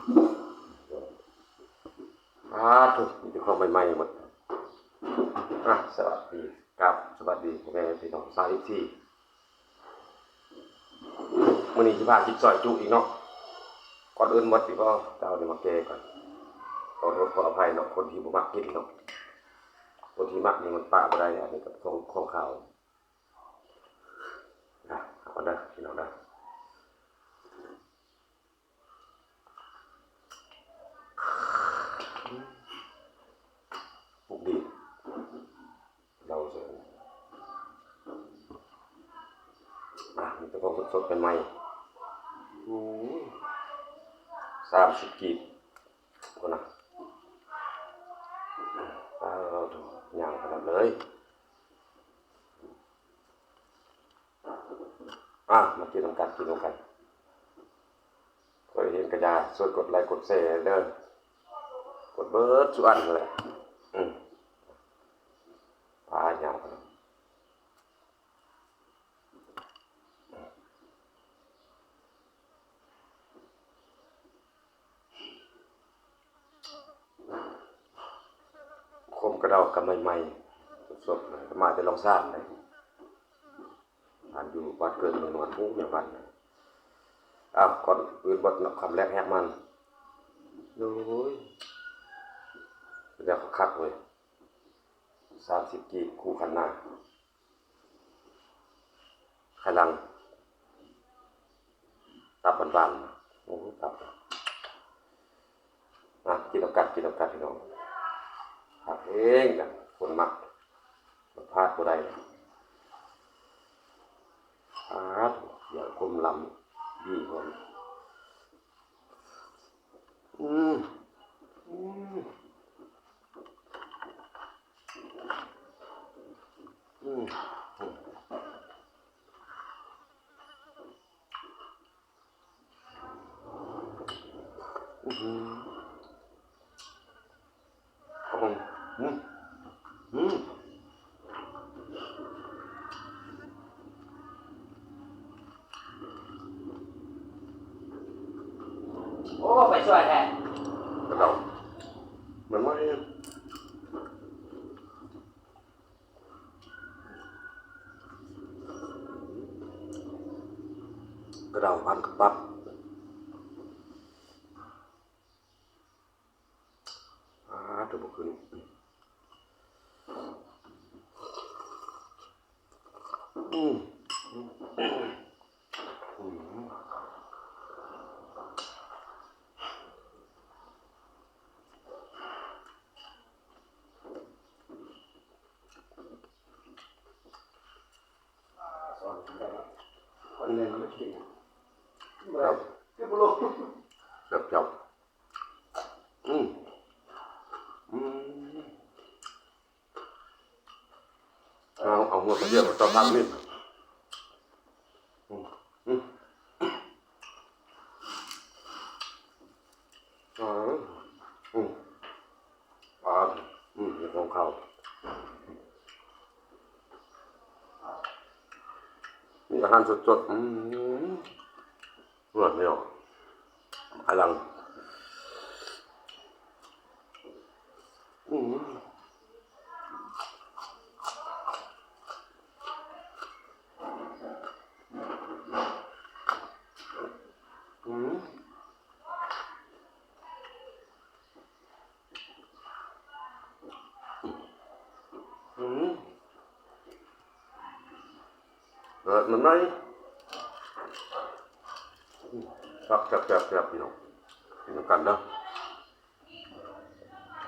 ถูกมีแต่ของใหม่ๆหมดสวัสดีครับสวัสดีพ่อแม่พี่น้องสาวอีกที่มื้อนี้สิพากินซอยจุอีกเนาะก่อนอื่นหมดสิบ่จะเอานี่มาแก้ก่อนขอโทษขออภัยเนาะคนที่บ่มักกินเนาะคนที่มักนี่มันปะบ่ได้อันนี้ก็ของข้าวเอาเด้อพี่น้องเด้อปลุกดีเราเสริมมันจะของสดๆเป็นใหม่30กีบคนน่ะเราย่างขนาดเลยมากินน้ำกันเคยเห็นกระดาษช่วยกดไลค์กดแชร์เด้อกดเบิร์ดสุอันเลยพาย่างขนาดคมกระเดากับใหม่ๆสดๆมาจะลองสร้างเลยอยู่วัดเกิดเมืองนวลมุกอย่างวันก่อนอื่นบทคำแรกแหกมันโอ้ยเดี๋ยวคักเลย30กีบคู่ขันหน้าไข่ลังตับบานๆโอ้ตับกินน้ำกัดพี่น้องหักเองกันคนมักมันพลาดบ่ได้อย่าคุมลำดีผมโอ้ไปช่วยแท้กระเดาเหมือนไม่กระเดาพันกับปั๊บตัวบุขึ้นคนเล่นไม่กินครับคือบุรุษจับเอาหัวกระเทียมต้องทำนี่ของเขานี่อาหารสดๆรวดไม่ออกพลังมันไม่จับพี่น้องกินกันนะ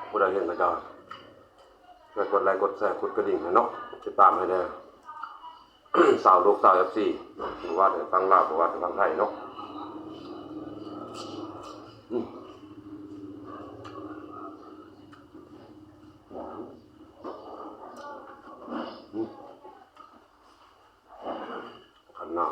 ผู้ใดเห็นก็จะช่วยกดไลค์กดแชร์กดกระดิ่งนะเนาะติดตามให้ได้สาวโลกสาวFCหรือว่าฟังลาวหรือว่าฟังไทยเนาะขันหน้า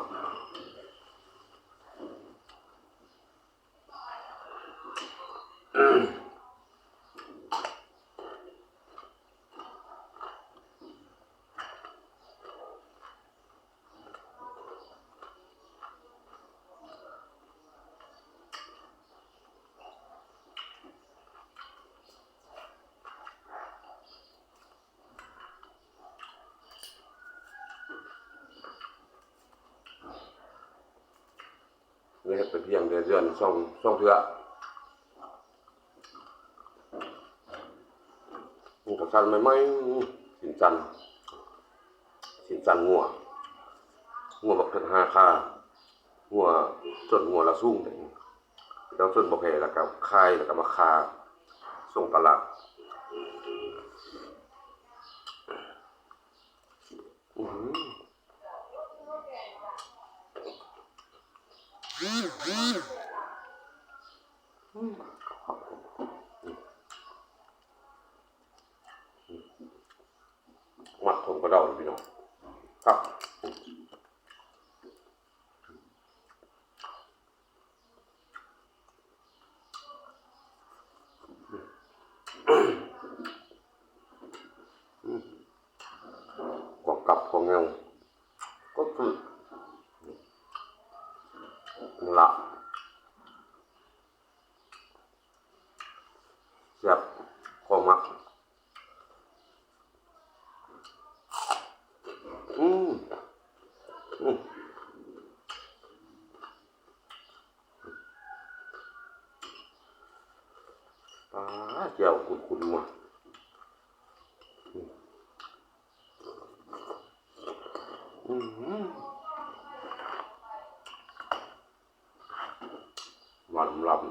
เฮ็ดเป็นเพียงเดือนช่องเทื่อมันก็สั่นใหม่ๆสินจันงัวบักเถิด5ค่างัวจนงัวละสูงแล้วส่วนบ่แพ้แล้วก็คายแล้วก็มาคาส่งตลาดมัดถงกระเดาเลยพี่น้องครับกวางกับกวางเงาก็คือละแซ่บของมักแก้วคุณมาหวานลำ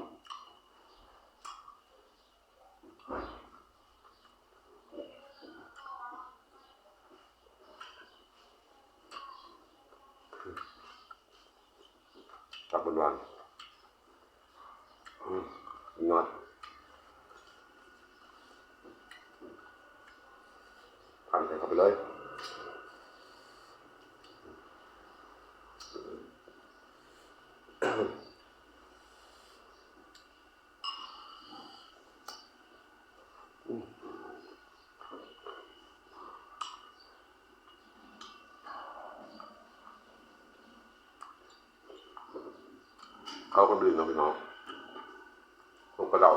ตับบนวันนอนพันใส่เข้าไปเลยเขาก็ดื่มนะพี่น้องพวกกระเดา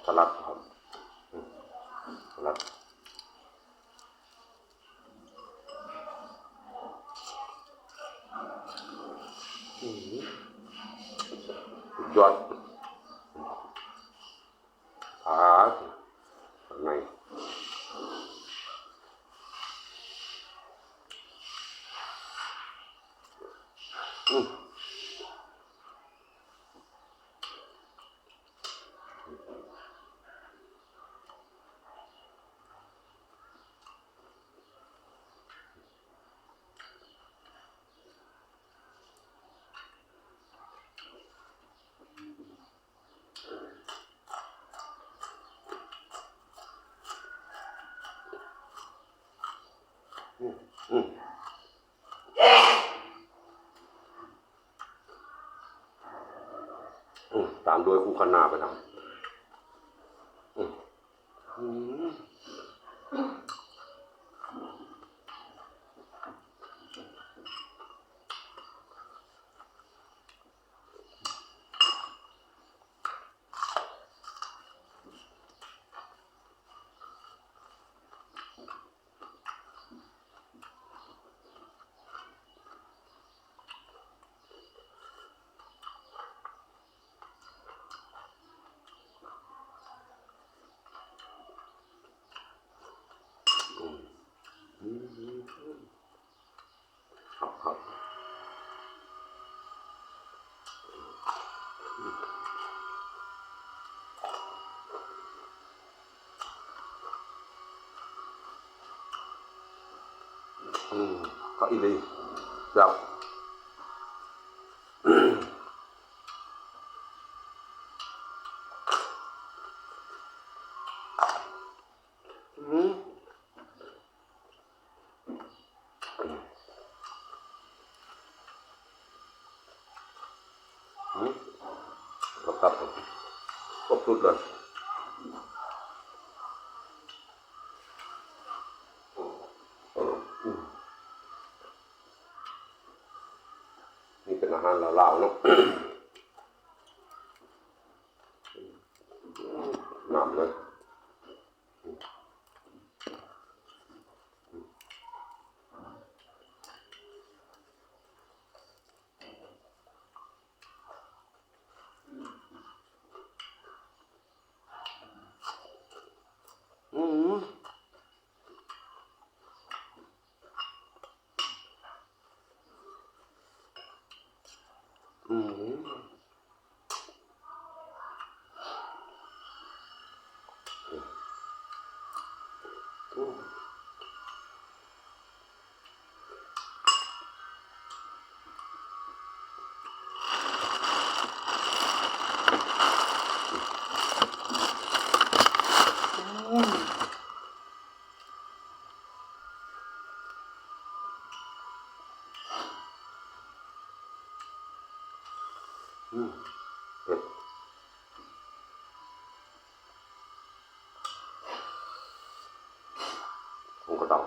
สลัดครับสลัดยอดไงตามด้วยคู่ขนาไปทำครับก็อีลีจับครับครบสุดเลยนี่เป็นอาหารล ลาวเนาะ น้ำเลย อืมอืมอืมเผ็ดผมก็ต้อง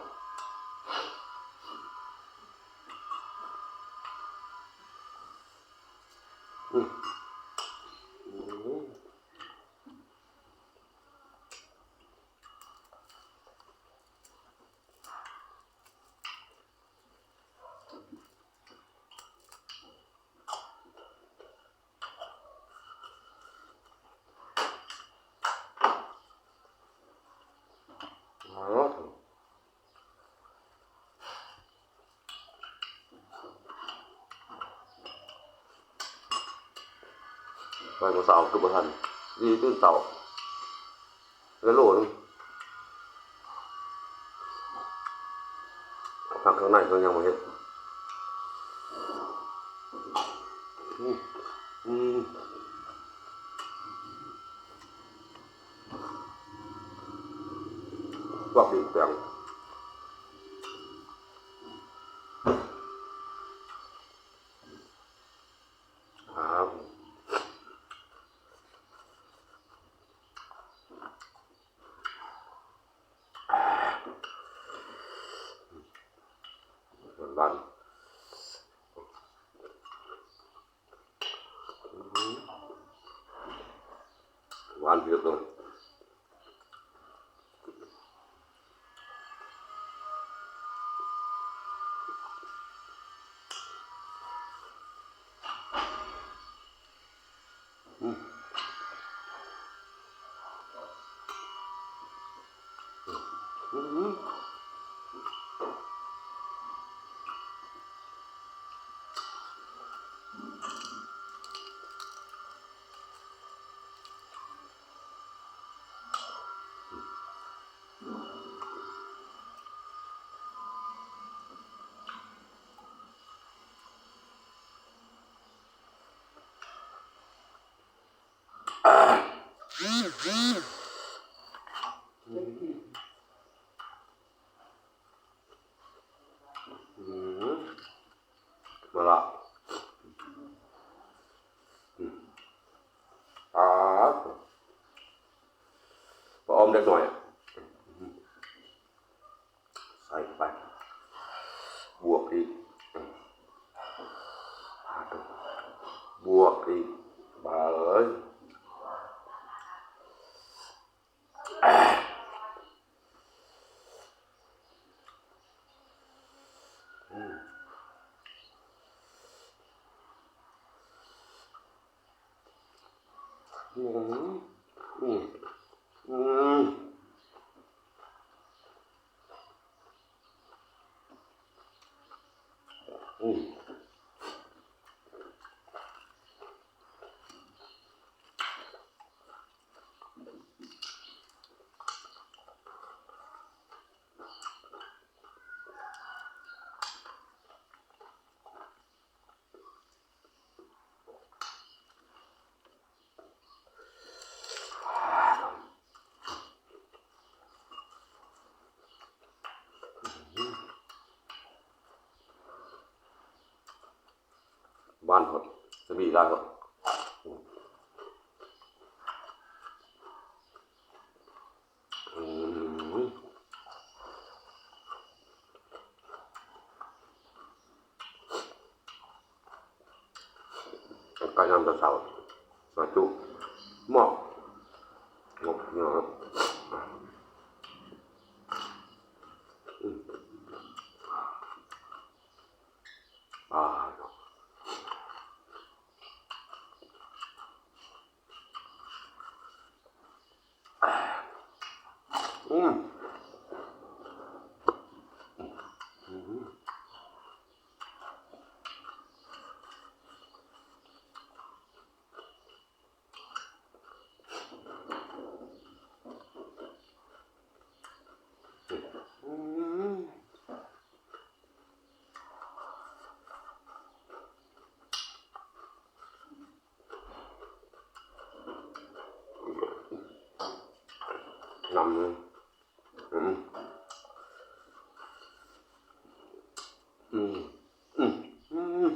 อืมอืมอ๋อไปมาสาวคือบ่ทันดีตื่นเสาแล้วโหลนึงทางข้างในก็ยังบ่เฮ็ดอืมอืมวักดินแปลงครับบ้านหวานเยอะเลยอืมอืมอืมมาละอ่าพอออมเล็กหน่อยใส่ไปบวกอีกบวกอีกบาเอ้ยอืมอืมอืมอืมบ้านเขาจะมีร้านเขาอืม ก็ยำตะเสาซอยจุหม้อหมกเนาะอ่าอืมนำเลยอืมอืมอืมอืม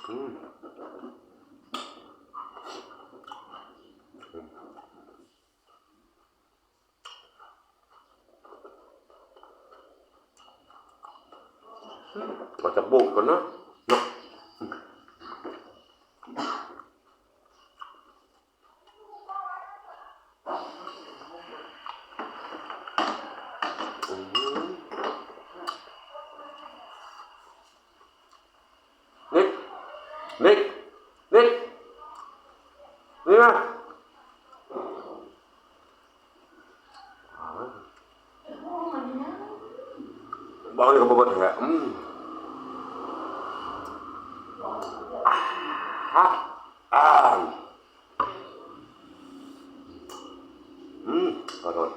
อืมก็จะบุกก่อนเนาะเนาะนิกนิกนิกนี่นะบอกเลยก็บอกแท้ฮะอ่าขอโทษ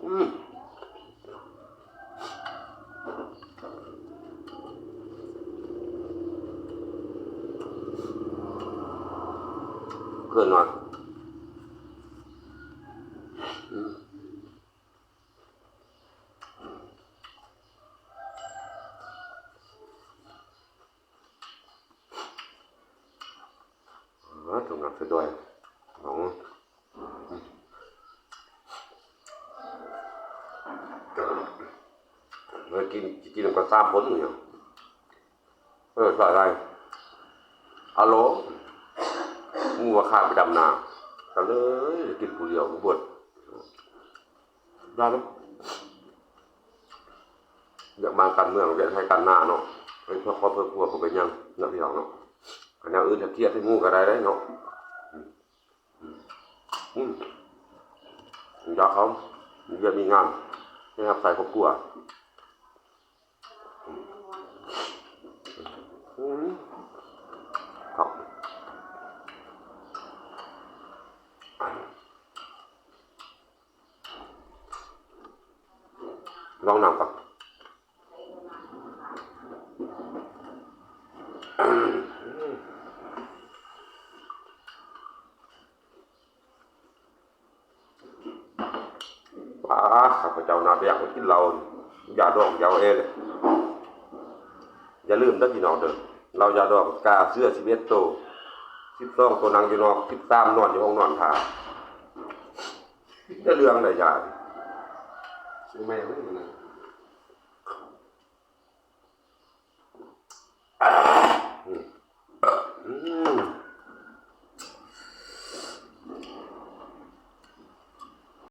อืมเกินหน่อยตรงนั้นไปด้วยของเลยกินกับซ้ำพ้นอยู่ใส่อะไรฮัลโหลงูว่าข้าไปดำนาก็เลยกินผู้เดียวบวชได้ไหมอยากมาการเมืองอยากให้การหน้าเนาะเพื่อครอบเพื่อครัวผมเป็นยังนักพี่น้องเนาะอันนี้อื่นจะเครียดให้งูก็ได้เนาะอยากเขาเรียนมีงานนะครับใส่ครอบครัวครับลองนำก่อนข้าพเจ้านาอยากไปกินเราอย่าดอกอย่าเอเลยอย่าลืมนะพี่น้องเด้อเราอย่าดอกกาเสื้อ11 ตัว12 ตัวนางอยู่นอก13นอนอยู่ห้องนอนทาจะเรื่องอะไรยา ซื้อแม่ไม่เหมือนกัน